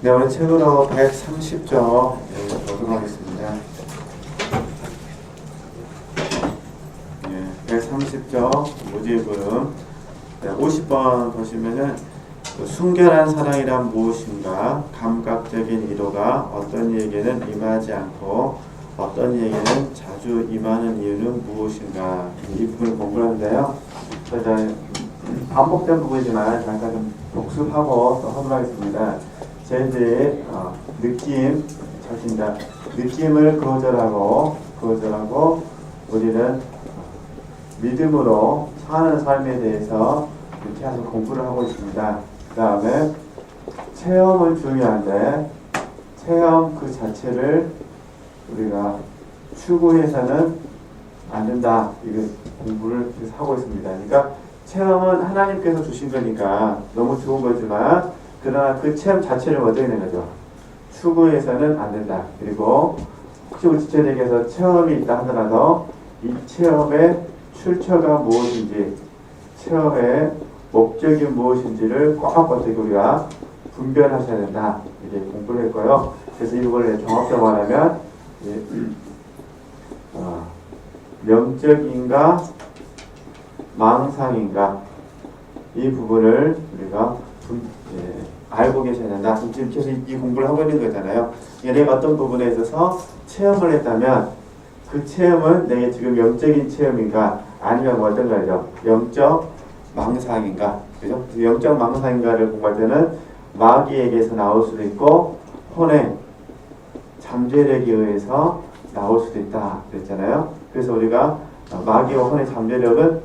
네, 오늘 책으로 130쪽 보도록 하겠습니다. 130쪽 모집은 50번 보시면은 순결한 사랑이란 무엇인가, 감각적인 위로가 어떤 이에게는 임하지 않고 어떤 이에게는 자주 임하는 이유는 무엇인가, 이 부분을 공부하는데요. 그래서 반복된 부분이지만 잠깐 좀 복습하고 또 하도록 하겠습니다. 저희들이 느낌, 자신다. 느낌을 거절하고 우리는 믿음으로 사는 삶에 대해서 이렇게 해서 공부를 하고 있습니다. 그 다음에 체험은 중요한데 체험 그 자체를 우리가 추구해서는 안 된다. 이거 공부를 계속 하고 있습니다. 그러니까 체험은 하나님께서 주신 거니까 너무 좋은 거지만 그러나 그 체험 자체를 어떻게 되는 거죠? 추구해서는 안 된다. 그리고 혹시 우리 지체들에게서 체험이 있다 하더라도 이 체험의 출처가 무엇인지, 체험의 목적이 무엇인지를 꼭 어떻게 우리가 분별하셔야 된다. 이렇게 공부를 했고요. 그래서 이 부분을 정확하게 말하면 영적인가 망상인가, 이 부분을 우리가 알고 계셔야 된다. 지금 계속 이 공부를 하고 있는 거잖아요. 내가 어떤 부분에 있어서 체험을 했다면 그 체험은 내게 지금 영적인 체험인가 아니면 뭐 어떤 거죠? 영적 망상인가, 그죠? 영적 망상인가를 공부할 때는 마귀에게서 나올 수도 있고 혼의 잠재력에 의해서 나올 수도 있다 그랬잖아요. 그래서 우리가 마귀와 혼의 잠재력은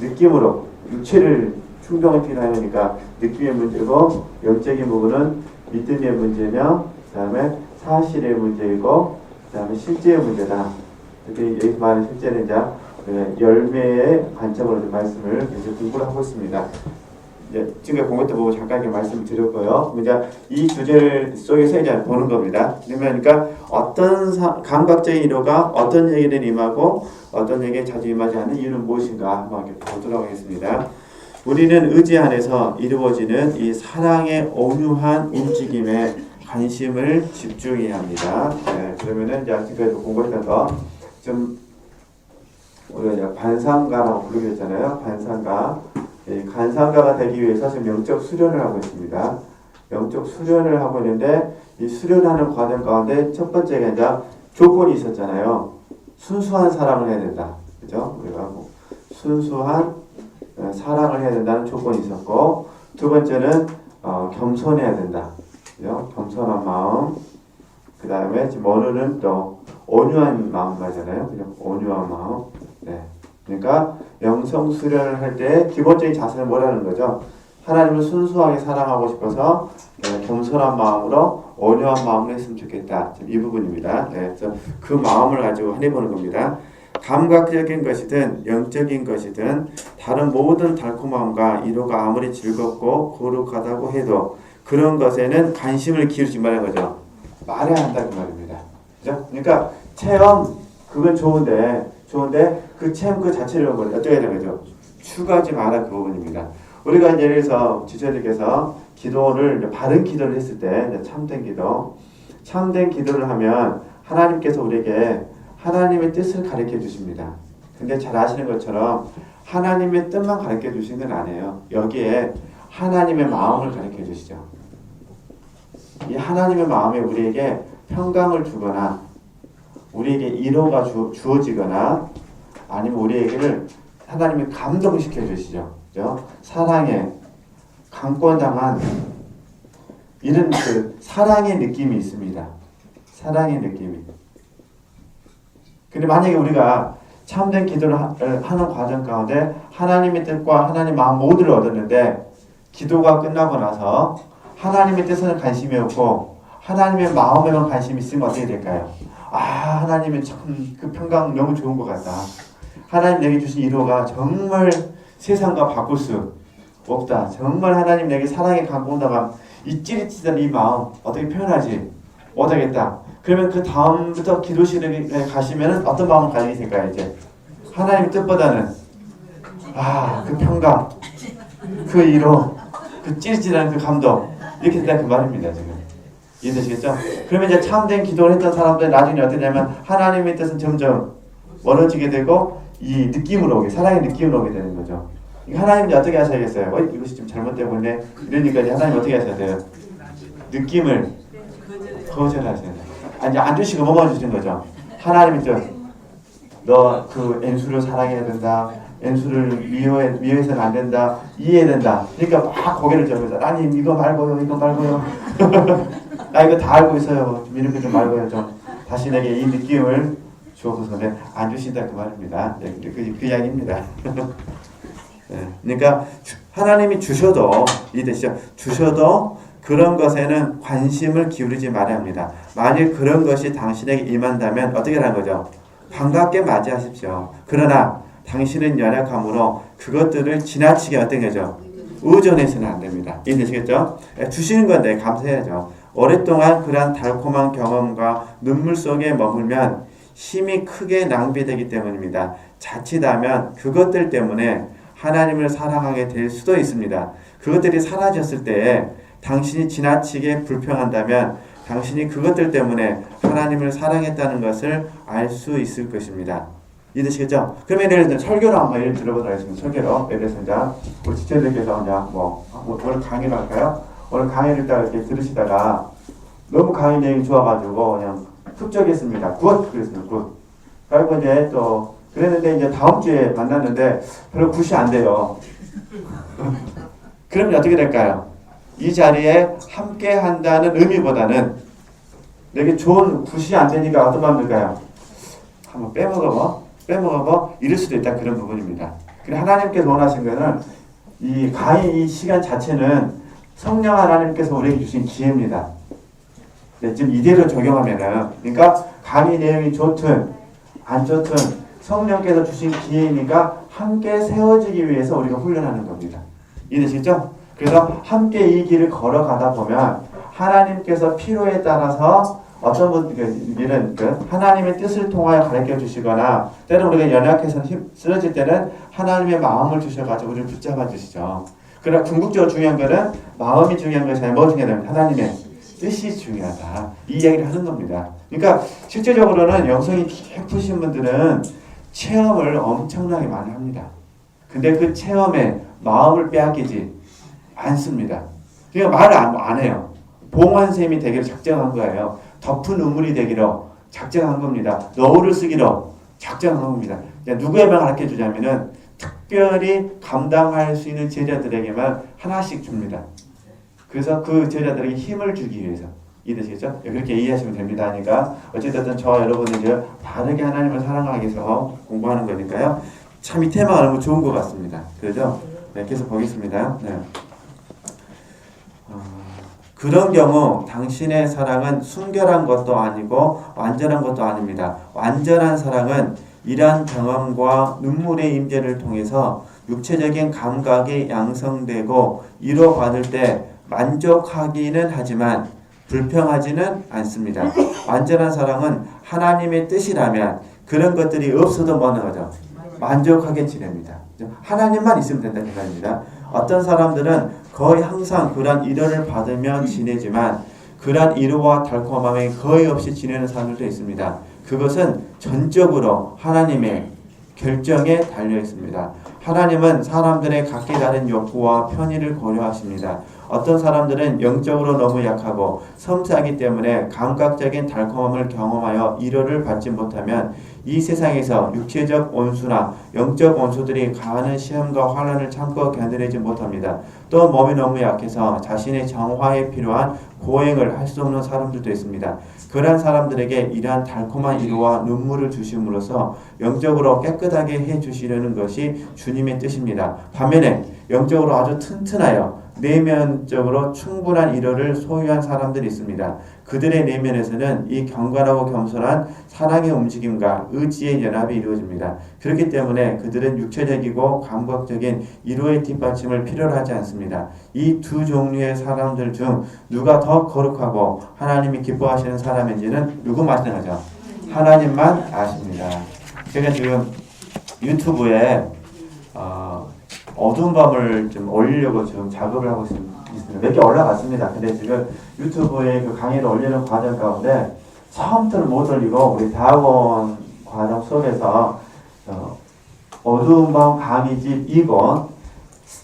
느낌으로 육체를 충동을 필요하니까 느낌의 문제고, 영적인 부분은 믿음의 문제며 그 다음에 사실의 문제이고 그 다음에 실제의 문제다. 특히 여기서 말하는 실제는 이제 열매의 관점으로 말씀을 계속 공부를 하고 있습니다. 지금까지 공부 때 보고 잠깐 이렇게 말씀을 드렸고요. 이제 이 주제를 속에서 이제 보는 겁니다. 그러니까 어떤 감각적인 위로가 어떤 얘기는 임하고 어떤 얘기에 자주 임하지 않는 이유는 무엇인가 한번 이렇게 보도록 하겠습니다. 우리는 의지 안에서 이루어지는 이 사랑의 온유한 움직임에 관심을 집중해야 합니다. 그러면은 이제 지금까지 공부했던 거 좀 우리가 이제 관상가라고 부르게 했잖아요. 관상가. 관상가가 되기 위해서 지금 영적 수련을 하고 있습니다. 영적 수련을 하고 있는데 이 수련하는 과정 가운데 첫 번째가 이제 조건이 있었잖아요. 순수한 사랑을 해야 된다. 그죠? 우리가 순수한 사랑을 해야 된다는 조건이 있었고, 두 번째는 겸손해야 된다. 그죠? 겸손한 마음. 그 다음에 지금 원우는 또 온유한 마음가잖아요. 그죠? 온유한 마음. 네. 그러니까 영성 수련을 할 때 기본적인 자세는 뭐라는 거죠? 하나님을 순수하게 사랑하고 싶어서 겸손한 마음으로 온유한 마음으로 했으면 좋겠다. 지금 이 부분입니다. 네. 그래서 그 마음을 가지고 해보는 겁니다. 감각적인 것이든 영적인 것이든 다른 모든 달콤함과 위로가 아무리 즐겁고 거룩하다고 해도 그런 것에는 관심을 기울이지 말라는 거죠. 말해야 한다는 말입니다. 그죠? 그러니까 체험 그건 좋은데 그 체험 그 자체를 어떻게 해야 되는 거죠? 추가하지 마라, 그 부분입니다. 우리가 이제 예를 들어서 지체들께서 기도를 바른 기도를 했을 때 참된 기도를 하면 하나님께서 우리에게 하나님의 뜻을 가르쳐 주십니다. 근데 잘 아시는 것처럼 하나님의 뜻만 가르쳐 주시는 건 아니에요. 여기에 하나님의 마음을 가르쳐 주시죠. 이 하나님의 마음에 우리에게 평강을 주거나 우리에게 위로가 주어지거나 아니면 우리에게를 하나님이 감동시켜 주시죠. 그죠? 사랑에 강권당한 이런 그 사랑의 느낌이 있습니다. 사랑의 느낌이. 근데 만약에 우리가 참된 기도를 하는 과정 가운데 하나님의 뜻과 하나님의 마음 모두를 얻었는데 기도가 끝나고 나서 하나님의 뜻에는 관심이 없고 하나님의 마음에만 관심이 있으면 어떻게 될까요? 하나님의 참 그 평강 너무 좋은 것 같다. 하나님 내게 주신 위로가 정말 세상과 바꿀 수 없다. 정말 하나님 내게 사랑의 강권당함, 이 찌릿찌릿한 이 마음 어떻게 표현하지 못하겠다. 그러면 그 다음부터 기도실에 가시면 어떤 마음을 가지게 될까요? 이제 하나님 뜻보다는 그 평강, 그 위로, 그 찌릿찌릿한 그 감동 이렇게 된다 그 말입니다. 지금 이해되시겠죠? 그러면 이제 참된 기도를 했던 사람들은 나중에 어떠냐면 하나님의 뜻은 점점 멀어지게 되고 이 느낌으로 오게, 사랑의 느낌으로 오게 되는 거죠. 하나님이 어떻게 하셔야겠어요? 이것이 좀 잘못되고 있네. 이러니까 이제 하나님 어떻게 하셔야 돼요? 느낌을 거절하셔야 돼요. 아니 안 주시고 뭐만 주신 거죠. 하나님이 너 그 엔수를 사랑해야 된다. 엔수를 미워해서는 안 된다. 이해해야 된다. 그러니까 막 고개를 저으면서 하나님 이거 말고요. 이거 말고요. 나 이거 다 알고 있어요. 좀 이렇게 좀 말고요. 좀 다시 내게 이 느낌을 주어서는 안 주신다 그 말입니다. 네, 그 이야기입니다. 네, 그러니까 하나님이 주셔도 이해되시죠? 주셔도 그런 것에는 관심을 기울이지 말아야 합니다. 만일 그런 것이 당신에게 임한다면 어떻게 하는 거죠? 반갑게 맞이하십시오. 그러나 당신은 연약함으로 그것들을 지나치게 어떤 거죠? 의존해서는 안 됩니다. 이해되시겠죠? 주시는 건데 감사해야죠. 오랫동안 그러한 달콤한 경험과 눈물 속에 머물면 힘이 크게 낭비되기 때문입니다. 자칫하면 그것들 때문에 하나님을 사랑하게 될 수도 있습니다. 그것들이 사라졌을 때에 당신이 지나치게 불평한다면 당신이 그것들 때문에 하나님을 사랑했다는 것을 알 수 있을 것입니다. 이해되시겠죠? 그러면 예를 들어 설교로 한번 예를 들어보도록 하겠습니다. 설교로 예를 들어서 이제 우리 지체들께서 그냥 오늘 강의를 할까요? 오늘 강의를 딱 이렇게 들으시다가 너무 강의 내용이 좋아가지고 그냥 흡족했습니다. 굿! 그랬습니다. 굿. 그리고 이제 또 그랬는데 이제 다음 주에 만났는데 별로 굿이 안 돼요. 그러면 어떻게 될까요? 이 자리에 함께 한다는 의미보다는 내게 좋은 굿이 안 되니까 어떤 마음 들까요? 한번 빼먹어봐 이럴 수도 있다. 그런 부분입니다. 그리고 하나님께서 원하신 것은 이 강의 이 시간 자체는 성령 하나님께서 우리에게 주신 기회입니다. 네, 지금 이대로 적용하면은 그러니까 강의 내용이 좋든 안 좋든 성령께서 주신 기회니까 함께 세워지기 위해서 우리가 훈련하는 겁니다. 이해되시죠? 그래서 함께 이 길을 걸어가다 보면 하나님께서 필요에 따라서 어떤 분들은 하나님의 뜻을 통하여 가르쳐 주시거나 때로는 우리가 연약해서 쓰러질 때는 하나님의 마음을 주셔가지고 우리를 붙잡아 주시죠. 그러나 궁극적으로 중요한 것은 마음이 중요한 것이 아니라 뭐 중요하다면 하나님의 뜻이 중요하다. 이 이야기를 하는 겁니다. 그러니까 실제적으로는 영성이 깊으신 분들은 체험을 엄청나게 많이 합니다. 근데 그 체험에 마음을 빼앗기지 않습니다. 그러니까 말을 안 해요. 봉환샘이 되기로 작정한 거예요. 덮은 우물이 되기로 작정한 겁니다. 너울을 쓰기로 작정한 겁니다. 누구에만 가르쳐 주냐면은 특별히 감당할 수 있는 제자들에게만 하나씩 줍니다. 그래서 그 제자들에게 힘을 주기 위해서. 이해되시겠죠? 그렇게 이해하시면 됩니다. 그러니까 어쨌든 저 여러분들이 바르게 하나님을 사랑하기 위해서 공부하는 거니까요. 참 이 테마가 너무 좋은 것 같습니다. 그렇죠? 네, 계속 보겠습니다. 네. 그런 경우 당신의 사랑은 순결한 것도 아니고 완전한 것도 아닙니다. 완전한 사랑은 이러한 경험과 눈물의 임재를 통해서 육체적인 감각이 양성되고 이루어받을 때 만족하기는 하지만 불평하지는 않습니다. 완전한 사랑은 하나님의 뜻이라면 그런 것들이 없어도 뭐는 거죠? 만족하게 지냅니다. 하나님만 있으면 된다는 말입니다. 어떤 사람들은 거의 항상 그러한 위로를 받으며 지내지만 그러한 위로와 달콤함이 거의 없이 지내는 사람들도 있습니다. 그것은 전적으로 하나님의 결정에 달려 있습니다. 하나님은 사람들의 각기 다른 욕구와 편의를 고려하십니다. 어떤 사람들은 영적으로 너무 약하고 섬세하기 때문에 감각적인 달콤함을 경험하여 위로를 받지 못하면 이 세상에서 육체적 원수나 영적 원수들이 가하는 시험과 환난을 참고 견뎌내지 못합니다. 또 몸이 너무 약해서 자신의 정화에 필요한 고행을 할 수 없는 사람들도 있습니다. 그러한 사람들에게 이러한 달콤한 위로와 눈물을 주심으로써 영적으로 깨끗하게 해주시려는 것이 주님의 뜻입니다. 반면에 영적으로 아주 튼튼하여 내면적으로 충분한 위로를 소유한 사람들이 있습니다. 그들의 내면에서는 이 경건하고 겸손한 사랑의 움직임과 의지의 연합이 이루어집니다. 그렇기 때문에 그들은 육체적이고 감각적인 위로의 뒷받침을 필요로 하지 않습니다. 이 두 종류의 사람들 중 누가 더 거룩하고 하나님이 기뻐하시는 사람인지는 누구 마찬가지죠? 하나님만 아십니다. 제가 지금 유튜브에 어두운 밤을 좀 올리려고 지금 작업을 하고 있습니다. 몇 개 올라갔습니다. 근데 지금 유튜브에 그 강의를 올리는 과정 가운데 처음부터는 못 올리고 우리 대학원 과정 수업에서 어두운 밤 강의집 2권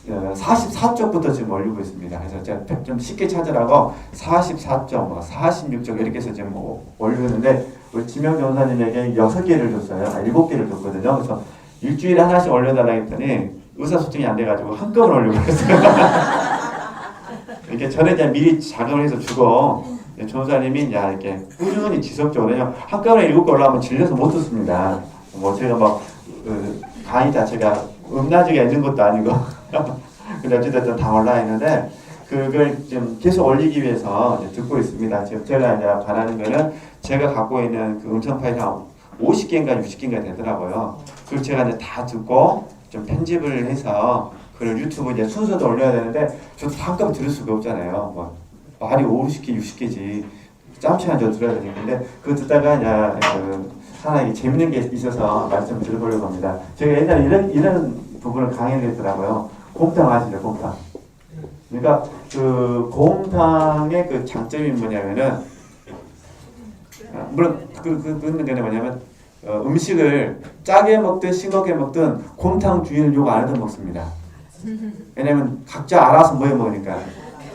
44쪽부터 지금 올리고 있습니다. 그래서 제가 좀 쉽게 찾으라고 44쪽, 46쪽 이렇게 해서 지금 올리고 있는데 우리 지명 전사님에게 6개를 줬어요. 7개를 줬거든요. 그래서 일주일에 하나씩 올려달라 했더니 의사소통이 안 돼가지고 한꺼번에 올리고 있어요. 이렇게 전에 그냥 미리 작업을 해서 주고 전사님이 이렇게 꾸준히 지속적으로 그냥 한꺼번에 7개 올라가면 질려서 못 듣습니다. 뭐 제가 막 강의 자체가 음란지가 있는 것도 아니고 근데 어쨌든 다 올라 있는데 그걸 좀 계속 올리기 위해서 듣고 있습니다. 지금 제가 이제 바라는 거는 제가 갖고 있는 그 음성 파일이 한 50개인가 60개인가 되더라고요. 그걸 제가 이제 다 듣고 좀 편집을 해서 그걸 유튜브 이제 순서도 올려야 되는데 저도 한꺼번에 들을 수가 없잖아요. 뭐 말이 50개, 60개지 짬치 안 줘 들어야 되니까. 근데 그거 듣다가 이제 하나 재밌는 게 있어서 말씀을 드려보려고 합니다. 제가 옛날에 이런 부분을 강의를 했더라고요. 곰탕 아시죠? 곰탕. 그러니까 그 곰탕의 그 장점이 뭐냐면은 물론 그런 게 뭐냐면 음식을 짜게 먹든 싱겁게 먹든 곰탕 주인은 욕 안 해도 먹습니다. 왜냐면 각자 알아서 뭐 해 먹으니까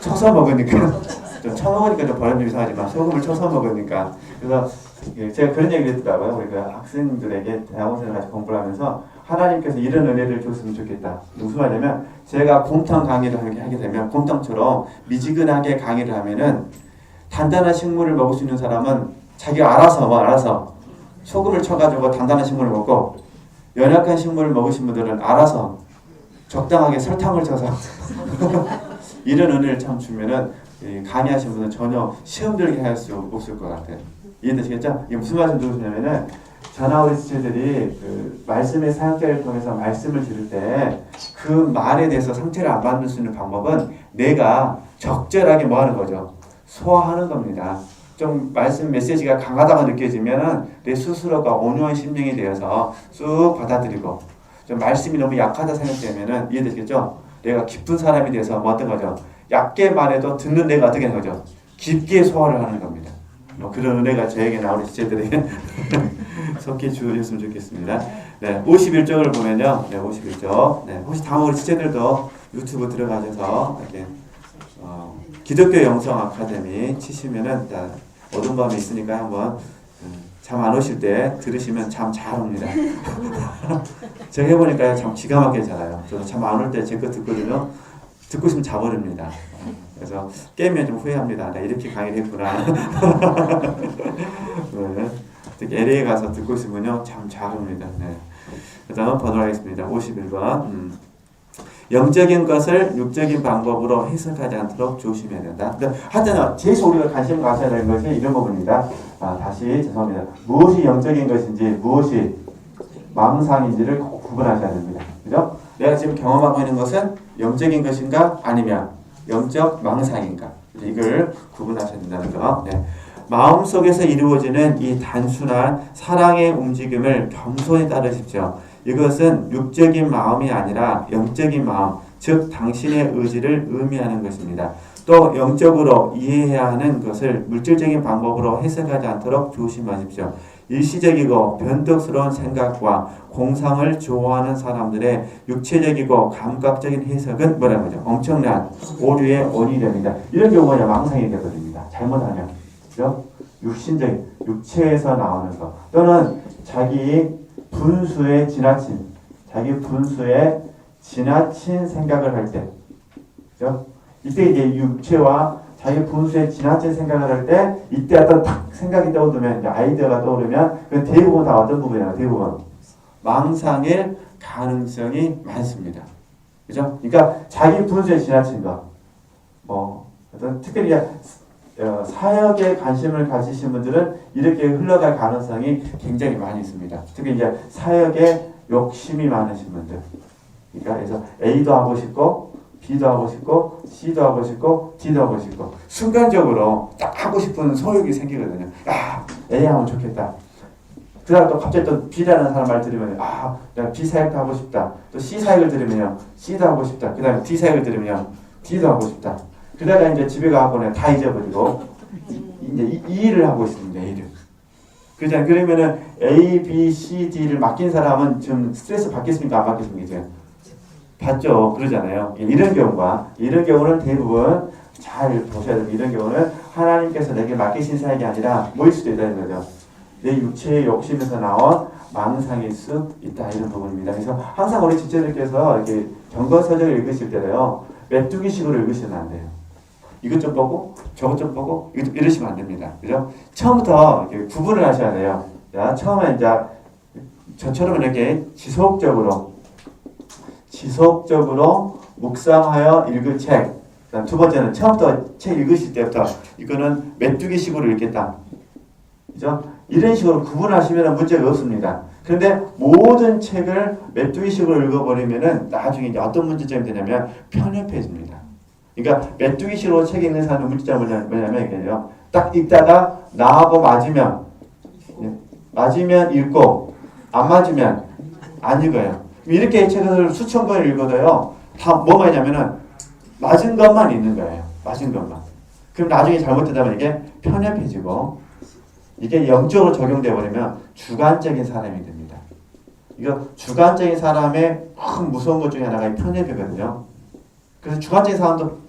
쳐서 먹으니까 좀 쳐먹으니까 좀 버릇 좀 이상하지만 소금을 쳐서 먹으니까. 그래서 제가 그런 얘기를 했더라고요. 우리 그 학생들에게 대학원생을 같이 공부를 하면서 하나님께서 이런 은혜를 줬으면 좋겠다. 무슨 말이냐면 제가 곰탕 강의를 하게 되면 곰탕처럼 미지근하게 강의를 하면은 단단한 식물을 먹을 수 있는 사람은 자기가 알아서 소금을 쳐가지고 단단한 식물을 먹고 연약한 식물을 먹으신 분들은 알아서 적당하게 설탕을 쳐서 이런 은혜를 참 주면은 강의하신 분은 전혀 시험 들게 할 수 없을 것 같아요. 이해되시겠죠? 이게 무슨 말씀 들으시냐면은 저나 우리 지체들이 그 말씀의 사역자를 통해서 말씀을 들을 때 그 말에 대해서 상처를 안 받을 수 있는 방법은 내가 적절하게 뭐 하는 거죠? 소화하는 겁니다. 좀 말씀 메시지가 강하다고 느껴지면은 내 스스로가 온유한 심령이 되어서 쑥 받아들이고 좀 말씀이 너무 약하다 생각되면은 이해되시겠죠? 내가 깊은 사람이 돼서 뭐 어떤 거죠? 얕게 말해도 듣는 내가 어떻게 하는 거죠? 깊게 소화를 하는 겁니다. 뭐 그런 은혜가 저에게나 우리 지체들에게 속히 주어졌으면 좋겠습니다. 네, 51쪽을 보면요. 네, 51쪽. 네, 혹시 다음 우리 지체들도 유튜브 들어가셔서 이렇게 기독교 영성 아카데미 치시면은 어두운 밤에 있으니까 한번 잠 안 오실 때 들으시면 잠 잘 옵니다. 제가 해보니까 참 기가 막히게 자요. 저도 잠 안 올 때 제 거 듣거든요. 듣고 있으면 자버립니다. 그래서 깨면 좀 후회합니다. 나 이렇게 강의를 했구나. 네. 특히 LA에 가서 듣고 있으면요 참 잘 옵니다. 네. 그 다음 번호로 하겠습니다. 51번. 영적인 것을 육적인 방법으로 해석하지 않도록 조심해야 된다. 하여튼 제일 우리가 관심 가져야 되는 것이 이런 부분입니다. 다시 죄송합니다. 무엇이 영적인 것인지 무엇이 망상인지를 구분하셔야 됩니다. 그죠? 내가 지금 경험하고 있는 것은 영적인 것인가 아니면 영적 망상인가 이걸 구분하셔야 된다는 거. 네. 마음속에서 이루어지는 이 단순한 사랑의 움직임을 겸손히 따르십시오. 이것은 육적인 마음이 아니라 영적인 마음, 즉 당신의 의지를 의미하는 것입니다. 또 영적으로 이해해야 하는 것을 물질적인 방법으로 해석하지 않도록 조심하십시오. 일시적이고 변덕스러운 생각과 공상을 좋아하는 사람들의 육체적이고 감각적인 해석은 뭐라는 거죠? 엄청난 오류의 원인이 됩니다. 이런 경우가 망상이 되어버립니다. 잘못하면. 그죠? 육신적인, 육체에서 나오는 것. 또는 자기 분수에 지나친 생각을 할 때. 그죠? 이때 이제 육체와 자기 분수에 지나친 생각을 할 때, 이때 어떤 탁 생각이 떠오르면, 이제 아이디어가 떠오르면, 그 대부분 다 어떤 부분이에요? 대부분. 망상일 가능성이 많습니다. 그죠? 그러니까 자기 분수에 지나친 것. 어떤 특별히 사역에 관심을 가지신 분들은 이렇게 흘러갈 가능성이 굉장히 많이 있습니다. 특히 이제 사역에 욕심이 많으신 분들. 그러니까 그래서 A도 하고 싶고, B도 하고 싶고, C도 하고 싶고, D도 하고 싶고, 순간적으로 딱 하고 싶은 소욕이 생기거든요. 야, A 하면 좋겠다. 그다음 또 갑자기 또 B라는 사람 말 들으면 내가 B 사역도 하고 싶다. 또 C 사역을 들으면요, C도 하고 싶다. 그다음에 D 사역을 들으면요, D도 하고 싶다. 그러다가 이제 집에 가고는 다 잊어버리고 이제 이 일을 하고 있습니다. A를. 그렇잖아요. 그러면은 A, B, C, D를 맡긴 사람은 좀 스트레스 받겠습니까? 안 받겠습니까? 이제 받죠. 그러잖아요. 이런 경우는 대부분 잘 보셔야 됩니다. 이런 경우는 하나님께서 내게 맡기신 사역이 아니라 뭐일 수도 있다는 거죠. 내 육체의 욕심에서 나온 망상일 수 있다. 이런 부분입니다. 그래서 항상 우리 지체들께서 이렇게 경건서적을 읽으실 때요, 메뚜기식으로 읽으시면 안 돼요. 이것 좀 보고 저것 좀 보고 이러시면 안 됩니다. 그죠? 처음부터 이렇게 구분을 하셔야 돼요. 자, 처음에 이제 저처럼 이렇게 지속적으로 묵상하여 읽을 책. 두 번째는 처음부터 책 읽으실 때부터 이거는 메뚜기식으로 읽겠다. 그죠? 이런 식으로 구분하시면 문제가 없습니다. 그런데 모든 책을 메뚜기식으로 읽어버리면은 나중에 이제 어떤 문제점이 되냐면 편협해집니다. 그러니까 메뚜기식으로 책 읽는 사람의 문제점은 뭐냐면 이게요, 딱 읽다가 나하고 맞으면 읽고 안 맞으면 안 읽어요. 이렇게 책을 수천 권을 읽어도요, 다 뭐가 있냐면은 맞은 것만 있는 거예요. 맞은 것만. 그럼 나중에 잘못되다면 이게 편협해지고 이게 영적으로 적용되어 버리면 주관적인 사람이 됩니다. 이거 주관적인 사람의 큰 무서운 것 중에 하나가 편협이거든요. 그래서 주관적인 사람도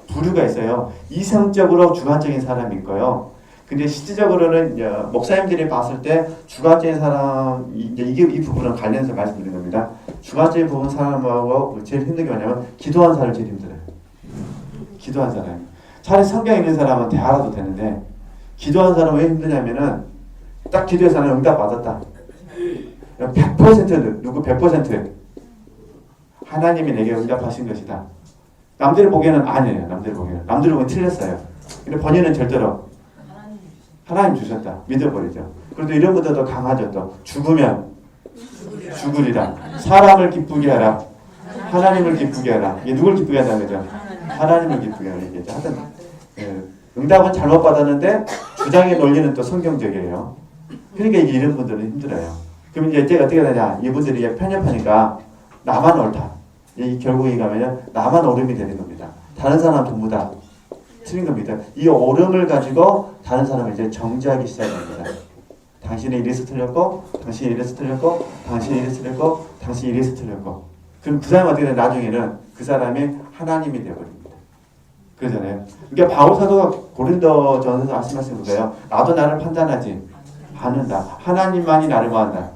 부류가 있어요. 이성적으로 주관적인 사람이 있고요. 근데 실질적으로는 목사님들이 봤을 때 주관적인 사람, 이 부분은 관련해서 말씀드린 겁니다. 주관적인 부분 사람하고 제일 힘든 게 뭐냐면 기도한 사람이 제일 힘들어요. 기도한 사람. 차라리 성경 읽는 사람은 대화라도 되는데 기도한 사람은 왜 힘드냐면은 딱 기도해서 나는 응답 받았다. 100% 누구 100% 하나님이 내게 응답하신 것이다. 남들 보기에는 아니에요. 남들 보기에는 틀렸어요. 근데 본인은 절대로 하나님 주셨다. 믿어버리죠. 그래도 이런 것보다 더 강하죠. 또 죽으면 죽으리라. 사람을 기쁘게 하라. 하나님을 기쁘게 하라. 이게 누굴 기쁘게 한다는 거죠? 하나님을 기쁘게 하라. 얘기죠. 하여튼 응답은 잘못 받았는데 주장의 논리는 또 성경적이에요. 그러니까 이게 이런 분들은 힘들어요. 그럼 이제 제가 어떻게 되냐? 이분들이 편협하니까 나만 옳다. 결국에 가면 나만 옳음이 되는 겁니다. 다른 사람 전부 다 틀린 겁니다. 이 옳음을 가지고 다른 사람을 이제 정죄하기 시작합니다. 당신이 이래서 틀렸고, 당신이 이래서 틀렸고, 당신이 이래서 틀렸고, 당신이 이래서 틀렸고. 그럼 그 사람이 어떻게 돼? 나중에는 그 사람이 하나님이 되어버립니다. 그러잖아요. 그러니까 바울 사도가 고린도전서에서 말씀하신 거예요. 나도 나를 판단하지 않는다. 하나님만이 나를 뭐한다?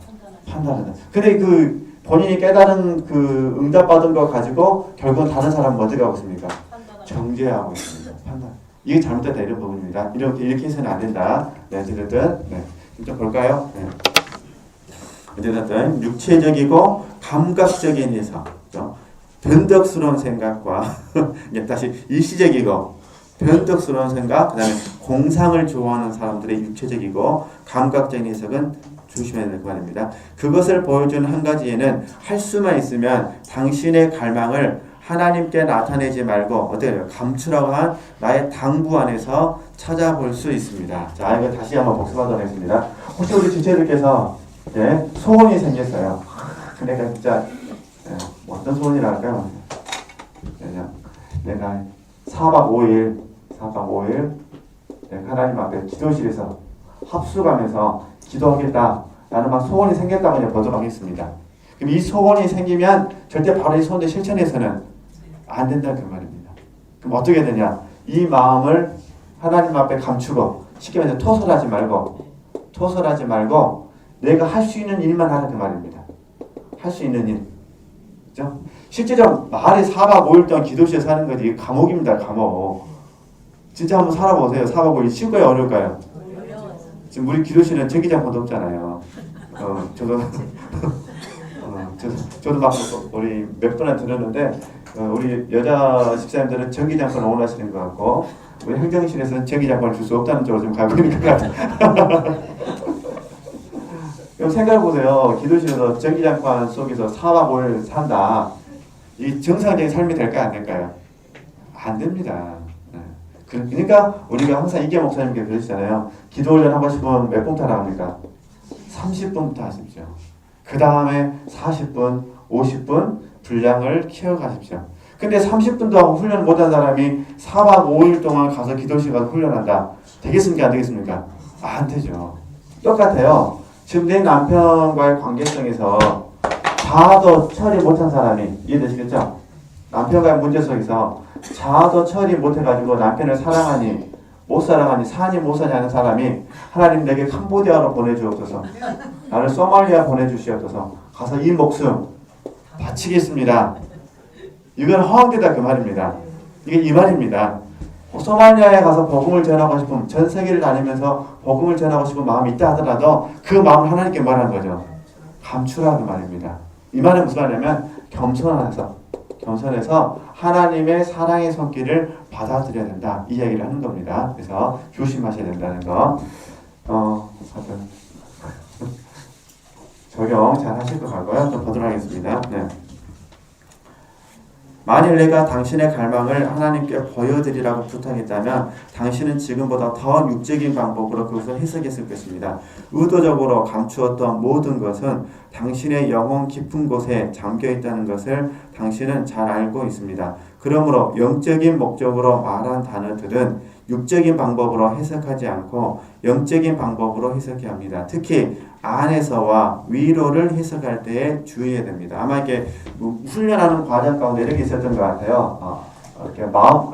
판단한다. 근데 그 본인이 깨달은 그 응답받은 거 가지고 결국은 다른 사람은 어떻게 하고 있습니까? 정죄하고 있습니다. 판단. 이게 잘못됐다 이런 부분입니다. 이렇게 해서는 안 된다. 네, 어쨌든 좀 볼까요? 네. 어쨌든 육체적이고 감각적인 해석, 변덕스러운 생각과 다시 일시적이고 변덕스러운 생각, 그다음에 공상을 좋아하는 사람들의 육체적이고 감각적인 해석은 조심해야 될 것 같습니다. 그것을 보여주는 한 가지에는 할 수만 있으면 당신의 갈망을 하나님께 나타내지 말고 어떻게 해요? 감추라고 한 나의 당부 안에서 찾아볼 수 있습니다. 자, 이거 다시 한번 복습하도록 하겠습니다. 혹시 우리 지체들께서 소원이 생겼어요. 그러니까 진짜 어떤 소원이라 할까요? 내가 4박 5일 하나님 앞에 기도실에서 합숙하면서 기도하겠다. 나는 막 소원이 생겼다고 그냥 보도록 하겠습니다. 그럼 이 소원이 생기면 절대 바로 이 소원을 실천해서는 안 된다 그 말입니다. 그럼 어떻게 되냐? 이 마음을 하나님 앞에 감추고 쉽게 말해서 토설하지 말고 내가 할 수 있는 일만 하라 그 말입니다. 할 수 있는 일. 그죠? 실제로 말이 4박 5일 동안 기도실에 사는 거지 감옥입니다. 감옥. 진짜 한번 살아보세요. 4박 5일 쉬울까요? 어려울까요? 지금 우리 기도실은 전기장판도 없잖아요. 저도 막 우리 몇 분한테 들었는데 우리 여자 집사님들은 전기장판을 원하시는 것 같고 우리 행정실에서는 전기장판을 줄 수 없다는 쪽으로 좀 가고 있는 것 같아요. 그럼 생각해보세요. 기도실에서 전기장판 속에서 4박 5일 산다. 이 정상적인 삶이 될까요? 안 될까요? 안 됩니다. 그러니까 우리가 항상 이계 목사님께 그러시잖아요. 기도 훈련 하고 싶으면 몇 봉투 하라 합니까? 30분부터 하십시오. 그 다음에 40분, 50분 분량을 키워가십시오. 근데 30분도 하고 훈련 못한 사람이 4박 5일 동안 가서 기도실 가서 훈련한다. 되겠습니까? 안 되겠습니까? 안 되죠. 똑같아요. 지금 내 남편과의 관계성에서 자아도 처리 못한 사람이 이해되시겠죠? 남편과의 문제 속에서 자아도 처리 못해가지고 남편을 사랑하니 못 사랑하니 사니 못 사니 하는 사람이 하나님 내게 캄보디아로 보내주옵소서, 나를 소말리아 보내주시옵소서, 가서 이 목숨 바치겠습니다. 이건 허황되다 그 말입니다. 이게 이 말입니다. 소말리아에 가서 복음을 전하고 싶으면 전 세계를 다니면서 복음을 전하고 싶은 마음이 있다 하더라도 그 마음을 하나님께 말하는 거죠. 감추라 그 말입니다. 이 말은 무슨 말이냐면 겸손해서 하나님의 사랑의 손길을 받아들여야 된다. 이 얘기를 하는 겁니다. 그래서 조심하셔야 된다는 거. 적용 잘 하실 것 같고요. 좀 보도록 하겠습니다. 네. 만일 내가 당신의 갈망을 하나님께 보여드리라고 부탁했다면 당신은 지금보다 더 육적인 방법으로 그것을 해석했을 것입니다. 의도적으로 감추었던 모든 것은 당신의 영혼 깊은 곳에 잠겨 있다는 것을 당신은 잘 알고 있습니다. 그러므로 영적인 목적으로 말한 단어들은 육적인 방법으로 해석하지 않고 영적인 방법으로 해석해야 합니다. 특히 안에서와 위로를 해석할 때에 주의해야 됩니다. 아마 이렇게 훈련하는 과정 가운데 이렇게 있었던 것 같아요. 이렇게 마음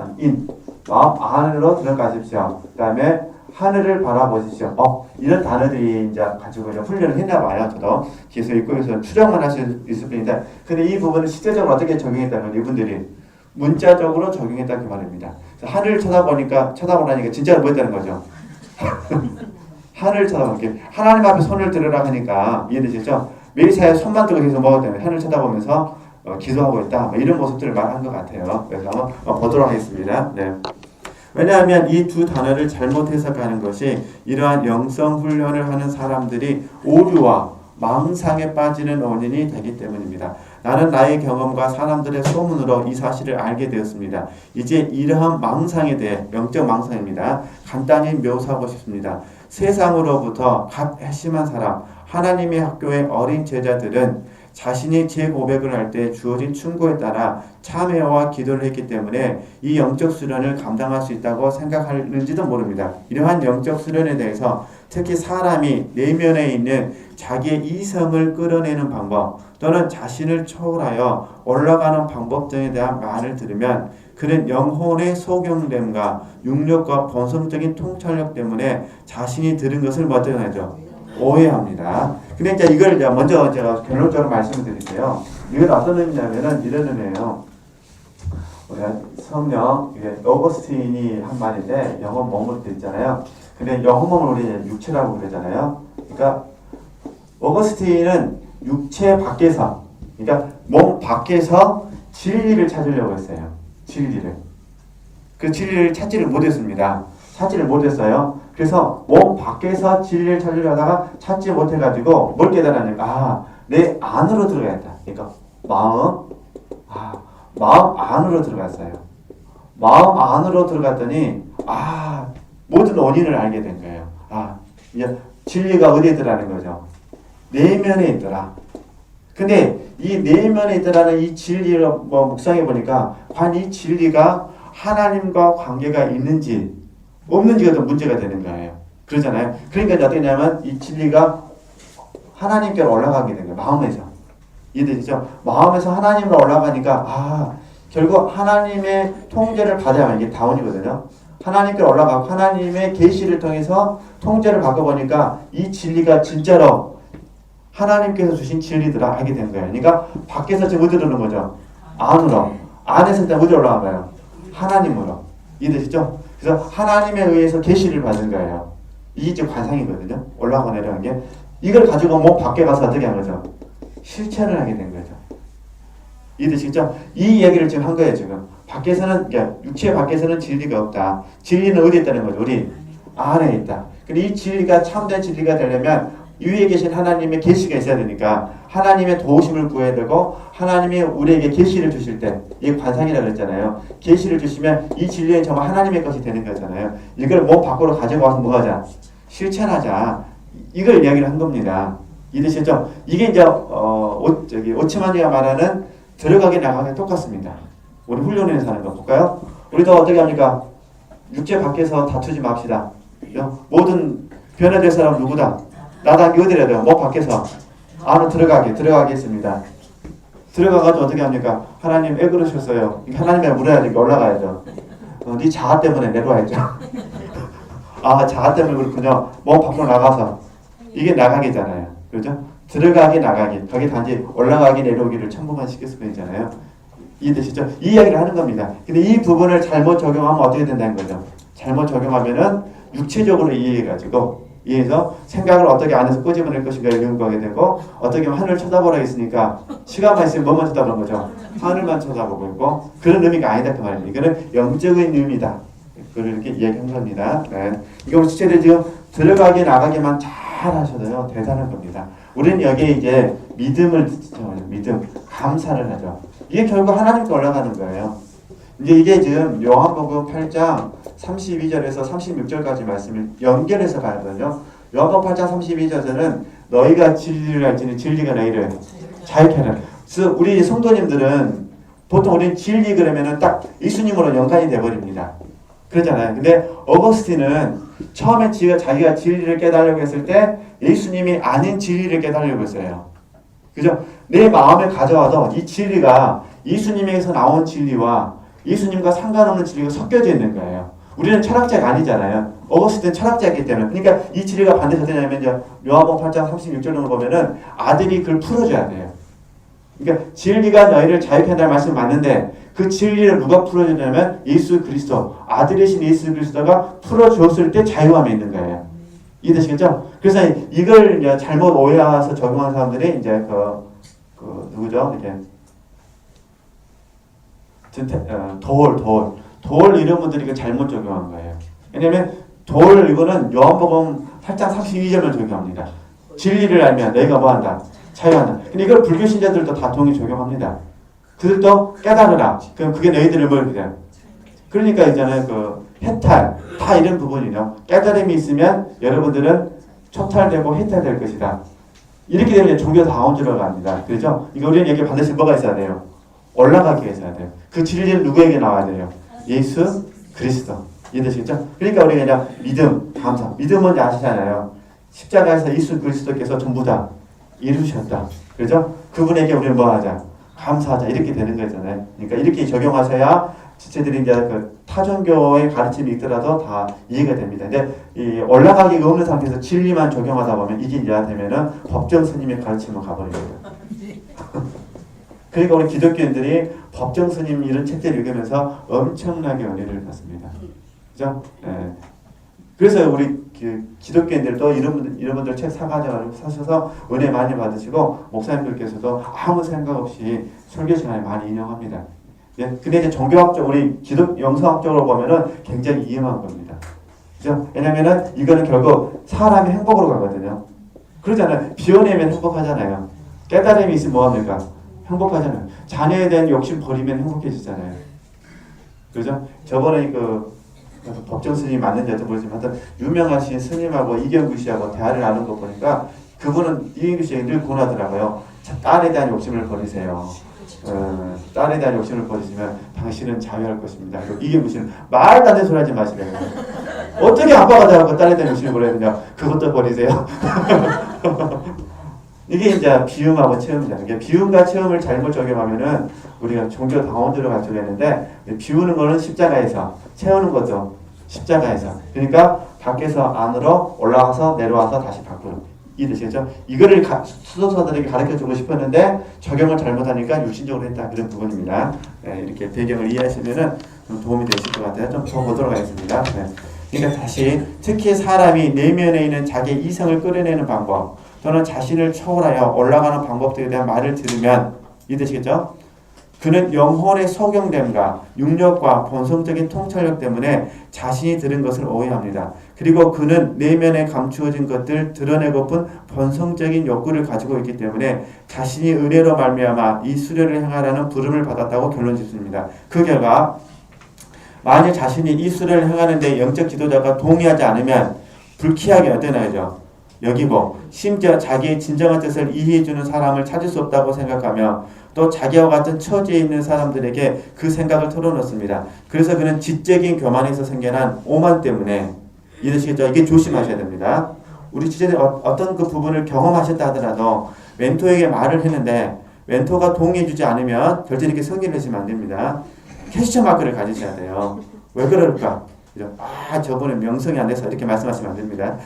안으로 들어가십시오. 그 다음에 하늘을 바라보십시오. 이런 단어들이 이제 가지고 훈련을 했나 봐요. 저도 계속 읽고 있어서 추정만 할 수 있을 뿐인데, 근데 이 부분을 실제적으로 어떻게 적용했다면 이분들이 문자적으로 적용했다 그 말입니다. 하늘을 쳐다보니까 진짜로 뭐 했다는 거죠? 하늘을 쳐다보니까 하나님 앞에 손을 들으라 하니까 이해되시죠? 메리사의 손만 들고 계속 먹었다면 하늘을 쳐다보면서 기도하고 있다. 이런 모습들을 말한 것 같아요. 그래서 한번 보도록 하겠습니다. 네. 왜냐하면 이 두 단어를 잘못 해석하는 것이 이러한 영성 훈련을 하는 사람들이 오류와 망상에 빠지는 원인이 되기 때문입니다. 나는 나의 경험과 사람들의 소문으로 이 사실을 알게 되었습니다. 이제 이러한 망상에 대해, 영적 망상입니다, 간단히 묘사하고 싶습니다. 세상으로부터 갓 회심한 사람, 하나님의 학교의 어린 제자들은 자신이 재고백을 할 때 주어진 충고에 따라 참회와 기도를 했기 때문에 이 영적 수련을 감당할 수 있다고 생각하는지도 모릅니다. 이러한 영적 수련에 대해서 특히 사람이 내면에 있는 자기의 이성을 끌어내는 방법 또는 자신을 초월하여 올라가는 방법 등에 대한 말을 들으면 그는 영혼의 소경됨과 육력과 본성적인 통찰력 때문에 자신이 들은 것을 어떻게 하죠? 오해합니다. 근데 이제 이걸 먼저 제가 결론적으로 말씀을 드릴게요. 이건 어떤 의미냐면은 이런 의미예요. 우리가 성령, 이게 어거스틴이 한 말인데 영혼 몸으로 되어 있잖아요. 근데 영혼 몸을 우리 육체라고 그러잖아요. 그러니까 어거스틴은 육체 밖에서, 그러니까 몸 밖에서 진리를 찾으려고 했어요. 진리를. 그 진리를 찾지를 못했습니다. 찾지를 못했어요. 그래서 몸 밖에서 진리를 찾으려 하다가 찾지 못해가지고 뭘 깨달았냐면 내 안으로 들어가야겠다. 그러니까 마음 안으로 들어갔어요. 마음 안으로 들어갔더니 모든 원인을 알게 된 거예요. 이제 진리가 어디에 있더라는 거죠? 내면에 있더라. 근데 이 내면에 있더라는 이 진리를 묵상해 보니까 과연 이 진리가 하나님과 관계가 있는지 없는지가 더 문제가 되는 거예요. 그러잖아요. 그러니까 어떻게 되냐면 이 진리가 하나님께로 올라가게 된 거예요. 마음에서. 이해되시죠? 마음에서 하나님으로 올라가니까 결국 하나님의 통제를 받아야만 이게 다운이거든요. 하나님께로 올라가고 하나님의 계시를 통해서 통제를 받고 보니까 이 진리가 진짜로 하나님께서 주신 진리더라 하게 된 거예요. 그러니까 밖에서 지금 어디로 오는 거죠? 안으로. 안에서 일단 어디로 올라간 거예요? 하나님으로. 이해되시죠? 그래서 하나님에 의해서 계시를 받은 거예요. 이게 이제 관상이거든요. 올라가고 내려간 게. 이걸 가지고 몸 밖에 가서 어떻게 한 거죠? 실천을 하게 된 거죠. 이해되시죠? 이 얘기를 지금 한 거예요, 지금. 밖에서는, 육체 밖에서는 진리가 없다. 진리는 어디에 있다는 거죠? 우리 안에 있다. 근데 이 진리가 참된 진리가 되려면 위에 계신 하나님의 계시가 있어야 되니까 하나님의 도우심을 구해야 되고 하나님이 우리에게 계시를 주실 때 이게 관상이라고 했잖아요. 계시를 주시면 이 진리는 정말 하나님의 것이 되는 거잖아요. 이걸 몸 밖으로 가져가서 뭐 하자? 실천하자. 이걸 이야기를 한 겁니다. 이해되시죠? 이게 이제 오치만이가 말하는 들어가게 나가게 똑같습니다. 우리 훈련에서 하는 거 볼까요? 우리도 어떻게 합니까? 육체 밖에서 다투지 맙시다. 모든 변화될 사람 누구다? 나다 어디래야 돼요? 목 밖에서 안으로 들어가겠습니다. 들어가가지고 어떻게 합니까? 하나님 왜 그러셨어요? 하나님에 물어야지 올라가야죠. 네 자아 때문에 내려와야죠. 아, 자아 때문에 그렇군요. 목 밖으로 나가서 이게 나가기잖아요. 그렇죠? 들어가기 나가기. 거기 단지 올라가기 내려오기를 첨부만 시켰을 뿐이잖아요. 이해되시죠? 이 이야기를 하는 겁니다. 근데 이 부분을 잘못 적용하면 어떻게 된다는 거죠? 잘못 적용하면은 육체적으로 이해해서 생각을 어떻게 안에서 끄집어낼 것인가를 연구하게 되고, 어떻게 하면 하늘을 쳐다보라 했으니까 시간만 있으면 뭐만 쳐다보는 거죠? 하늘만 쳐다보고 있고, 그런 의미가 아니다 그 말입니다. 이거는 영적인 의미다. 그걸 이렇게 이야기한 겁니다. 네. 이거 주체들 지금 들어가기 나가기만 잘 하셔도요 대단한 겁니다. 우리는 여기에 이제 믿음, 감사를 하죠. 이게 결국 하나님께 올라가는 거예요. 이제 이게 지금 요한복음 8장 32절에서 36절까지 말씀을 연결해서 가거든요. 요한복음 8장 32절에는 너희가 진리를 알지니 진리가 너희를 자유케 하라. 그래서 우리 성도님들은 보통 우리는 진리 그러면은 딱 예수님으로 연관이 돼버립니다. 그러잖아요. 근데 어거스틴은 처음에 자기가 진리를 깨달으려고 했을 때 예수님이 아닌 진리를 깨달으려고 했어요. 그죠? 내 마음에 가져와도 이 진리가 예수님에게서 나온 진리와 예수님과 상관없는 진리가 섞여져 있는 거예요. 우리는 철학자가 아니잖아요. 어거스틴은 철학자이기 때문에. 그러니까 이 진리가 반드시 어떻게 되냐면 요한복음 8장 36절을 보면은 아들이 그걸 풀어줘야 돼요. 그러니까 진리가 너희를 자유케 한다는 말씀이 맞는데 그 진리를 누가 풀어주냐면 예수 그리스도, 아들이신 예수 그리스도가 풀어줬을 때 자유함이 있는 거예요. 이해되시겠죠? 그래서 이걸 이제 잘못 오해해서 적용한 사람들이 이제 누구죠? 이게 돌 이런 분들이 이거 잘못 적용한 거예요. 왜냐면 이거는 요한복음 8장 32절만 적용합니다. 진리를 알면 너희가 뭐한다? 자유한다. 근데 이걸 불교 신자들도 다 동의 적용합니다. 그들도 깨달으라. 그럼 그게 너희들을 뭘 그래요? 그러니까 있잖아요. 해탈 다 이런 부분이요. 깨달음이 있으면 여러분들은 초탈되고 해탈될 것이다. 이렇게 되면 종교 다원주로 갑니다. 그렇죠? 이거 우리는 여기 반드시 뭐가 있어야 돼요? 올라가기 위해서 해야 돼요. 그 진리는 누구에게 나와야 돼요? 예수 그리스도. 이해되시겠죠? 그러니까 우리가 그냥 믿음, 감사. 믿음은 아시잖아요. 십자가에서 예수 그리스도께서 전부 다 이루셨다. 그렇죠? 그분에게 우리는 뭐 하자? 감사하자. 이렇게 되는 거잖아요. 그러니까 이렇게 적용하셔야 지체들이 이제 타종교의 가르침이 있더라도 다 이해가 됩니다. 근데 이 올라가기가 없는 상태에서 진리만 적용하다 보면 이게 이제 되면은 법정 스님의 가르침으로 가버립니다. 그러니까 우리 기독교인들이 법정 스님 이런 책들을 읽으면서 엄청나게 은혜를 받습니다. 그죠? 예. 그래서 우리 기독교인들도 이런 분들 책 사가지고 사셔서 은혜 많이 받으시고 목사님들께서도 아무 생각 없이 설교 시간에 많이 인용합니다. 예? 근데 이제 종교학적 우리 영성학적으로 보면은 굉장히 위험한 겁니다. 그죠? 왜냐면은 이거는 결국 사람의 행복으로 가거든요. 그러잖아요. 비워내면 행복하잖아요. 깨달음이 있으면 뭐합니까? 행복하잖아요. 자녀에 대한 욕심 버리면 행복해지잖아요. 그죠? 저번에 법정 스님이 맞는지도 모르지만 하여튼 유명하신 스님하고 이경규 씨하고 대화를 나눈 거 보니까 그분은 이경규 씨에게 늘 권하더라고요. 딸에 대한 욕심을 버리세요. 딸에 대한 욕심을 버리시면 당신은 자유할 것입니다. 이경규 씨는 말도 안 되는 소리 하지 마시래요. 어떻게 아빠가 자꾸 딸에 대한 욕심을 버려야 되냐. 그것도 버리세요. 이게 이제 비움하고 체험이잖아요. 그러니까 비움과 체험을 잘못 적용하면은 우리가 종교 당원들을 가지고 있는데 비우는 거는 십자가에서, 채우는 것도 십자가에서. 그러니까 밖에서 안으로 올라와서 내려와서 다시 밖으로. 이해되시겠죠? 이거를 수도사들에게 가르쳐주고 싶었는데 적용을 잘못하니까 육신적으로 했다. 그런 부분입니다. 네, 이렇게 배경을 이해하시면은 좀 도움이 되실 것 같아요. 좀 더 보도록 하겠습니다. 네. 그러니까 다시 특히 사람이 내면에 있는 자기 이성을 끌어내는 방법 또는 자신을 초월하여 올라가는 방법들에 대한 말을 들으면 이해되시겠죠? 그는 영혼의 소경됨과 육력과 본성적인 통찰력 때문에 자신이 들은 것을 오해합니다. 그리고 그는 내면에 감추어진 것들 드러내고픈 본성적인 욕구를 가지고 있기 때문에 자신이 은혜로 말미암아 이 수련을 행하라는 부름을 받았다고 결론 짓습니다. 그 결과 만약 자신이 이 수련을 행하는 데 영적 지도자가 동의하지 않으면 불쾌하게 어떠나죠? 여기고 심지어 자기의 진정한 뜻을 이해해주는 사람을 찾을 수 없다고 생각하며 또 자기와 같은 처지에 있는 사람들에게 그 생각을 털어놓습니다. 그래서 그는 지적인 교만에서 생겨난 오만 때문에 이해되시겠죠? 이게 조심하셔야 됩니다. 우리 지체들 어떤 그 부분을 경험하셨다 하더라도 멘토에게 말을 했는데 멘토가 동의해주지 않으면 절대 이렇게 성질을 내시면 안 됩니다. 퀘스천 마크를 가지셔야 돼요. 왜 그럴까? 저분은 명성이 안 돼서 이렇게 말씀하시면 안 됩니다.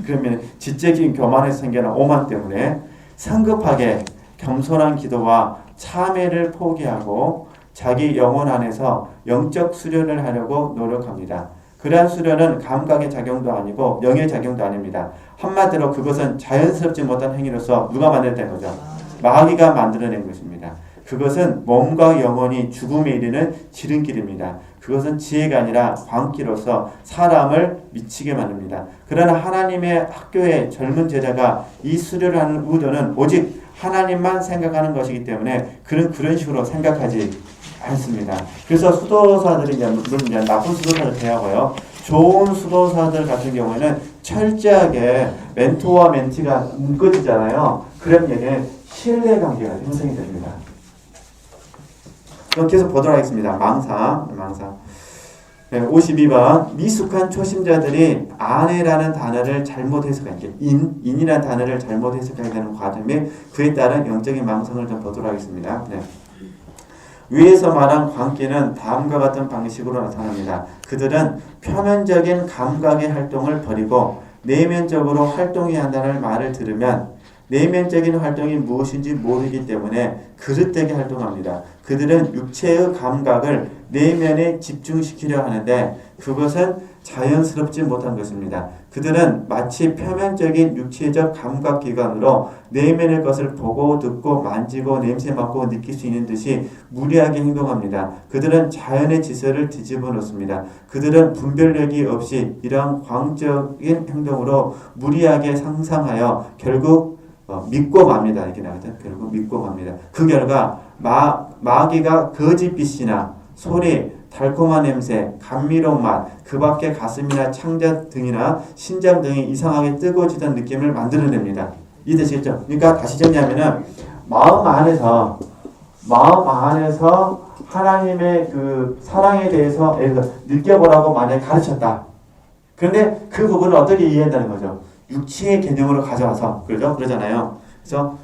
그러면 지적인 교만에서 생겨난 오만 때문에 성급하게 겸손한 기도와 참회를 포기하고 자기 영혼 안에서 영적 수련을 하려고 노력합니다. 그러한 수련은 감각의 작용도 아니고 영의 작용도 아닙니다. 한마디로 그것은 자연스럽지 못한 행위로서 누가 만들었다는 거죠? 마귀가 만들어낸 것입니다. 그것은 몸과 영혼이 죽음에 이르는 지름길입니다. 그것은 지혜가 아니라 광기로서 사람을 미치게 만듭니다. 그러나 하나님의 학교의 젊은 제자가 이 수련을 하는 의도는 오직 하나님만 생각하는 것이기 때문에 그는 그런 식으로 생각하지 않습니다. 그래서 수도사들이 물론 나쁜 수도사를 대하고요. 좋은 수도사들 같은 경우에는 철저하게 멘토와 멘티가 묶어지잖아요. 그러면 신뢰관계가 형성이 됩니다. 그럼 계속 보도록 하겠습니다. 망상. 52번 미숙한 초심자들이 아내라는 단어를 잘못 해석하게 인이라는 단어를 잘못 해석하게 되는 과정 및 그에 따른 영적인 망상을 좀 보도록 하겠습니다. 위에서 말한 광기는 다음과 같은 방식으로 나타납니다. 그들은 표면적인 감각의 활동을 버리고 내면적으로 활동해야 한다는 말을 들으면 내면적인 활동이 무엇인지 모르기 때문에 그릇되게 활동합니다. 그들은 육체의 감각을 내면에 집중시키려 하는데 그것은 자연스럽지 못한 것입니다. 그들은 마치 표면적인 육체적 감각기관으로 내면의 것을 보고 듣고 만지고 냄새 맡고 느낄 수 있는 듯이 무리하게 행동합니다. 그들은 자연의 질서를 뒤집어 놓습니다. 그들은 분별력이 없이 이러한 광적인 행동으로 무리하게 상상하여 결국 믿고 맙니다. 이렇게 나거든. 결국 믿고 맙니다. 그 결과 마귀가 거짓빛이나 소리, 달콤한 냄새, 감미로운 맛, 그 밖에 가슴이나 창자 등이나 신장 등이 이상하게 뜨거워지던 느낌을 만들어냅니다. 이해되시겠죠? 그러니까 다시 정리하면은 마음 안에서 하나님의 그 사랑에 대해서 느껴보라고 만약에 가르쳤다. 그런데 그 부분을 어떻게 이해한다는 거죠? 육체의 개념으로 가져와서 그러잖아요. 그래서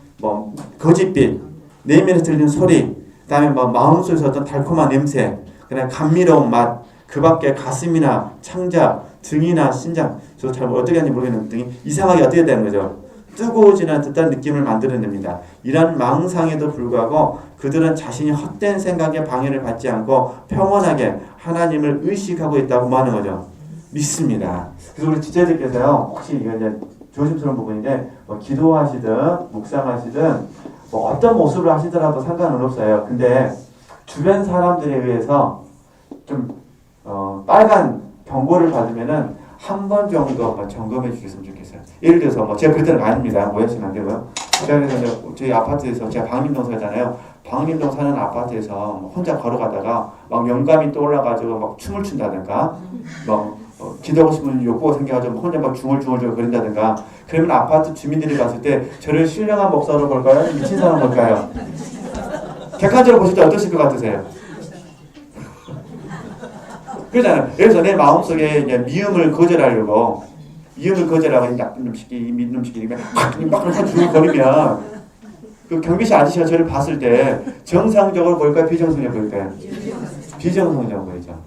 거짓빛, 내면에서 들리는 소리, 그다음에 마음속에서 어떤 달콤한 냄새, 그다음에 감미로운 맛, 그 밖에 가슴이나 창자, 등이나 신장, 저 잘 어떻게 하는지 모르겠는데 등이 이상하게 어떻게 되는 거죠? 뜨거워지는 듯한 느낌을 만들어냅니다. 이런 망상에도 불구하고 그들은 자신이 헛된 생각에 방해를 받지 않고 평온하게 하나님을 의식하고 있다고 하는 거죠. 믿습니다. 그래서 우리 지체들께서요, 혹시 이거 이제 조심스러운 부분인데, 기도하시든, 묵상하시든, 어떤 모습을 하시더라도 상관은 없어요. 근데, 주변 사람들에 의해서 좀, 빨간 경고를 받으면은, 한 번 정도 점검해 주셨으면 좋겠어요. 예를 들어서, 제가 그때는 아닙니다. 오해하시면 안 되고요. 제가 그래서 저희 아파트에서, 제가 방림동 살잖아요. 방림동 사는 아파트에서 혼자 걸어가다가, 영감이 떠올라가지고 춤을 춘다든가, 기도하고 싶은 욕구가 생겨가지고 혼자 중얼중얼 거린다든가. 그러면 아파트 주민들이 봤을 때 저를 신령한 목사로 볼까요? 미친 사람 볼까요? 객관적으로 보실 때 어떠실 것 같으세요? 그러잖아요. 그래서 내 마음속에 이제 미움을 거절하고 나쁜 놈시키, 믿놈시키 막 중얼거리면 그 경비실 아저씨가 저를 봤을 때 정상적으로 볼까요? 비정상적으로 볼까요? 비정상적으로 보이죠.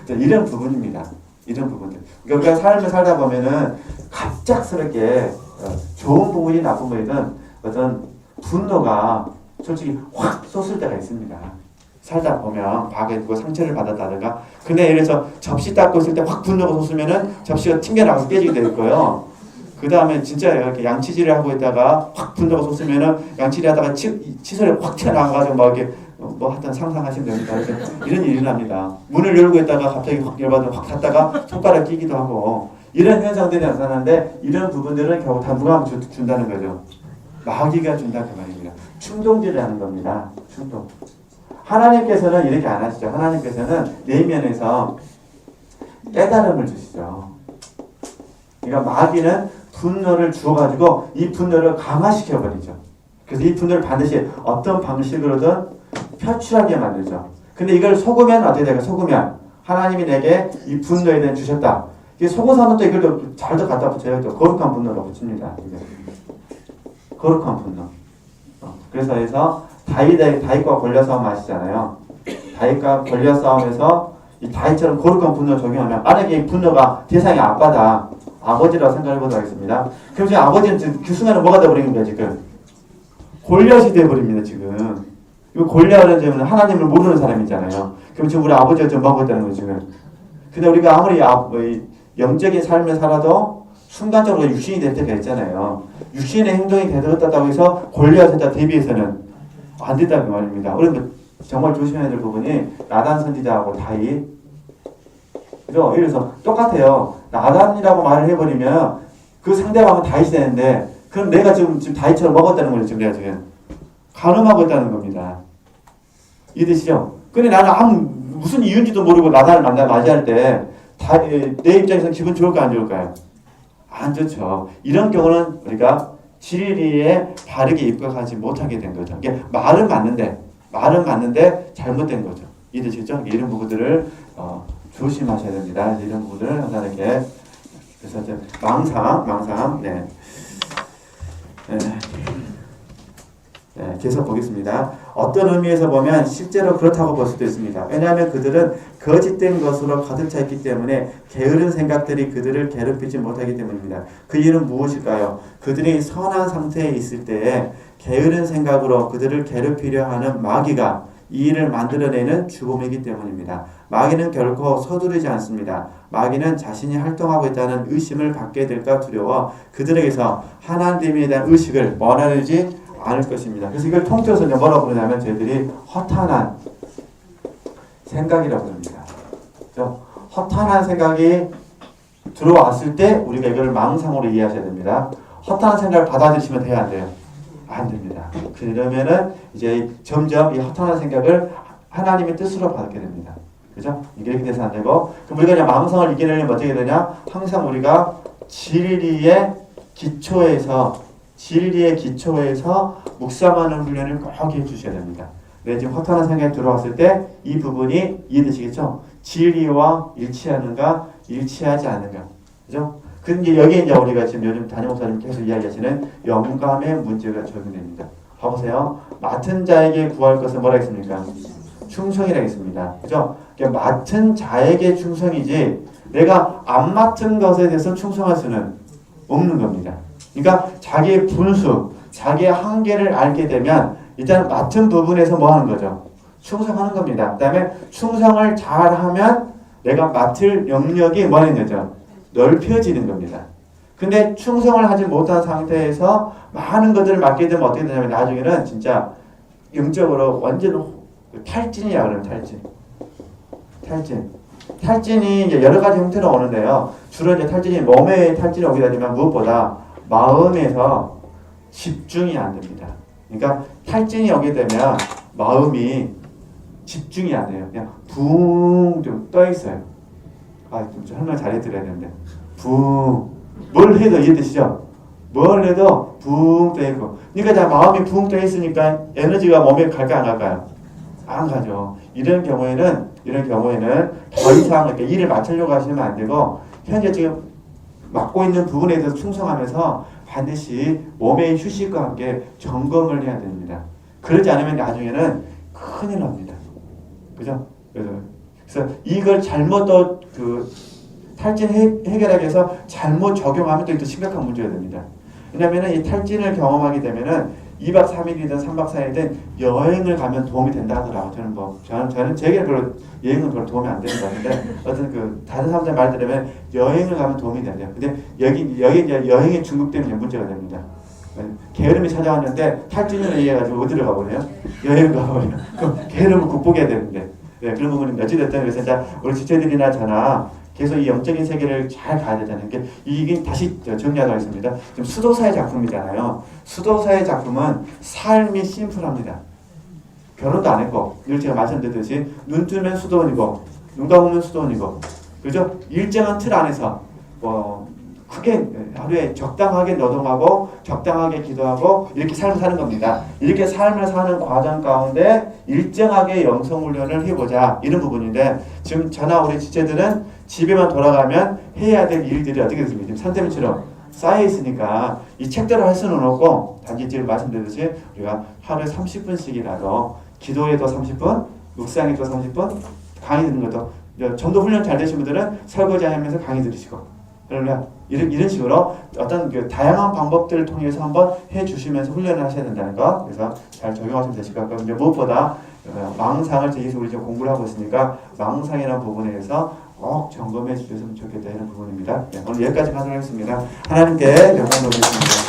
이런 부분입니다. 이런 부분들. 그러니까 삶을 살다 보면은 갑작스럽게 좋은 부분이 나쁜 부분이든 어떤 분노가 솔직히 확 쏟을 때가 있습니다. 살다 보면 과거에 누가 상처를 받았다든가. 근데 예를 들어서 접시 닦고 있을 때 확 분노가 솟으면은 접시가 튕겨나가서 깨지게 될 거예요. 그 다음에 진짜 이렇게 양치질을 하고 있다가 확 분노가 솟으면은 양치질 하다가 칫솔이 확 튀어나와가지고 막 이렇게 하여튼 상상하시면 됩니다. 이런 일이 납니다. 문을 열고 있다가 갑자기 확 열받으면 확 닫다가 손가락 끼기도 하고 이런 현상들이 나타나는데 이런 부분들은 결국 다 누가 준다는 거죠? 마귀가 준다 그 말입니다. 충동질을 하는 겁니다. 충동. 하나님께서는 이렇게 안 하시죠. 하나님께서는 내면에서 깨달음을 주시죠. 그러니까 마귀는 분노를 주어가지고 이 분노를 강화시켜버리죠. 그래서 이 분노를 반드시 어떤 방식으로든 표출하게 만들죠. 근데 이걸 속으면 어떻게 될까요? 속으면 하나님이 내게 이 분노에 대해 주셨다. 이게 속어서는 또 이걸 또 잘도 갖다 붙여요. 또 거룩한 분노로 붙입니다. 거룩한 분노. 그래서 다윗과 골리앗 싸움 아시잖아요. 다윗과 골리앗 싸움에서 이 다윗처럼 거룩한 분노를 적용하면 만약에 이 분노가 대상이 아빠다. 아버지라고 생각해보도록 하겠습니다. 그럼 지금 아버지는 지금 그 순간에 뭐가 돼버린 거야 지금? 골리앗이 돼버립니다 지금. 이 골리앗은 지금 하나님을 모르는 사람이잖아요. 그럼 지금 우리 아버지가 좀 뭐하고 있다는 거죠 지금. 근데 우리가 아무리 영적인 삶을 살아도 순간적으로 육신이 될 때가 있잖아요. 육신의 행동이 되었다고 해서 골리앗에다 대비해서는 안 된다는 말입니다. 우리는 정말 조심해야 될 부분이 나단 선지자하고 다윗. 그죠? 그래서 똑같아요. 나단이라고 말을 해버리면 그 상대방은 다윗이 되는데 그럼 내가 지금 다윗처럼 먹었다는 거죠. 지금 내가 지금 간음하고 있다는 겁니다. 이해되시죠? 근데 나는 무슨 이유인지도 모르고 나단을 맞이할 때 내 입장에서는 기분 좋을까요? 안 좋을까요? 안 좋죠. 이런 경우는 우리가 진리에 바르게 입각하지 못하게 된 거죠. 이게 말은 맞는데 잘못된 거죠. 이해되시죠? 이런 부분들을 조심하셔야 됩니다. 이런 부분들을 항상 이렇게 그래서 이제 망상 계속 보겠습니다. 어떤 의미에서 보면 실제로 그렇다고 볼 수도 있습니다. 왜냐하면 그들은 거짓된 것으로 가득 차 있기 때문에 게으른 생각들이 그들을 괴롭히지 못하기 때문입니다. 그 이유는 무엇일까요? 그들이 선한 상태에 있을 때에 게으른 생각으로 그들을 괴롭히려 하는 마귀가 이 일을 만들어내는 주범이기 때문입니다. 마귀는 결코 서두르지 않습니다. 마귀는 자신이 활동하고 있다는 의심을 받게 될까 두려워 그들에게서 하나님에 대한 의식을 원하지 않을 것입니다. 그래서 이걸 통틀어서 뭐라고 부르냐면 저희들이 허탄한 생각이라고 합니다. 허탄한 생각이 들어왔을 때 우리가 이걸 망상으로 이해하셔야 됩니다. 허탄한 생각을 받아들이시면 돼야 안 돼요? 안 됩니다. 그러면은 이제 점점 이 허탄한 생각을 하나님의 뜻으로 받게 됩니다. 그죠? 이게 이렇게 돼서 안 되고, 그럼 우리가 그냥 망상을 이겨내려면 어떻게 되냐? 항상 우리가 진리의 기초에서 묵상하는 훈련을 꼭 해주셔야 됩니다. 네, 지금 허탄한 생각이 들어왔을 때 이 부분이 이해되시겠죠? 진리와 일치하는가, 일치하지 않는가. 그죠? 근데 여기에 이제 우리가 지금 요즘 담임 목사님 계속 이야기하시는 영감의 문제가 적용됩니다. 봐보세요. 맡은 자에게 구할 것은 뭐라 했습니까? 충성이라 했습니다. 그죠? 그러니까 맡은 자에게 충성이지 내가 안 맡은 것에 대해서 충성할 수는 없는 겁니다. 그러니까 자기의 분수, 자기의 한계를 알게 되면 일단 맡은 부분에서 뭐 하는 거죠? 충성하는 겁니다. 그 다음에 충성을 잘하면 내가 맡을 영역이 뭐 하는 거죠? 넓혀지는 겁니다. 근데 충성을 하지 못한 상태에서 많은 것들을 맡게 되면 어떻게 되냐면 나중에는 진짜 영적으로 완전 탈진이야. 그러면 탈진이 이제 여러 가지 형태로 오는데요. 주로 이제 탈진이 몸의 탈진이 오게 되지만 무엇보다 마음에서 집중이 안 됩니다. 그러니까 탈진이 오게 되면 마음이 집중이 안 돼요. 그냥 붕 좀 떠 있어요. 좀 설명 잘해드려야 되는데 뭘 해도 이해되시죠? 뭘 해도 붕 떠 있고. 그러니까 마음이 붕 떠 있으니까 에너지가 몸에 갈까 안 갈까요? 안 가죠. 이런 경우에는 더 이상 이렇게 일을 맡으려고 하시면 안 되고 현재 지금 맡고 있는 부분에 대해서 충성하면서 반드시 몸의 휴식과 함께 점검을 해야 됩니다. 그러지 않으면 나중에는 큰일 납니다. 그죠? 그래서 이걸 잘못 또 탈진 해결하기 위해서 잘못 적용하면 또 심각한 문제가 됩니다. 왜냐하면 이 탈진을 경험하게 되면은 2박 3일이든 3박 4일이든 여행을 가면 도움이 된다 하더라고요. 저는 제게 별로 여행은 별로 도움이 안 되는 것 같은데 어떤 다른 사람들 말 들으면 여행을 가면 도움이 된대요. 근데 여기 이제 여행이 중국되면 문제가 됩니다. 게으름이 찾아왔는데 탈진을 얘기해가지고 어디를 가버려요? 여행을 가버려요. 그럼 게으름을 극복해야 되는데 그런 부분은 어찌됐든 그래서 이제 우리 지체들이나 저나 계속 이 영적인 세계를 잘 가야 되잖아요. 이게 다시 정리하도록 하겠습니다. 지금 수도사의 작품이잖아요. 수도사의 작품은 삶이 심플합니다. 결혼도 안 했고, 제가 말씀드렸듯이 눈 뜨면 수도원이고, 눈 감으면 수도원이고, 그죠? 일정한 틀 안에서 큰 크게 하루에 적당하게 노동하고 적당하게 기도하고 이렇게 삶을 사는 겁니다. 이렇게 삶을 사는 과정 가운데 일정하게 영성훈련을 해보자 이런 부분인데 지금 저나 우리 지체들은 집에만 돌아가면 해야 될 일들이 어떻게 됐습니까? 지금 산더미처럼 쌓여 있으니까 이 책대로 할 수는 없고 단지 지금 말씀드렸듯이 우리가 하루에 30분씩이라도 기도에도 30분, 묵상에도 30분, 강의 듣는 것도 전도 훈련 잘 되신 분들은 설거지 하면서 강의 들으시고 그러면 이런 식으로 어떤 그 다양한 방법들을 통해서 한번 해주시면서 훈련을 하셔야 된다는 거. 그래서 잘 적용하시면 되실 것 같고요. 근데 무엇보다 망상을 제기해서 우리 지금 공부를 하고 있으니까 망상이라는 부분에 대해서 꼭 점검해 주셨으면 좋겠다 이런 부분입니다. 네, 오늘 여기까지 하도록 하겠습니다. 하나님께 영광 돌리겠습니다.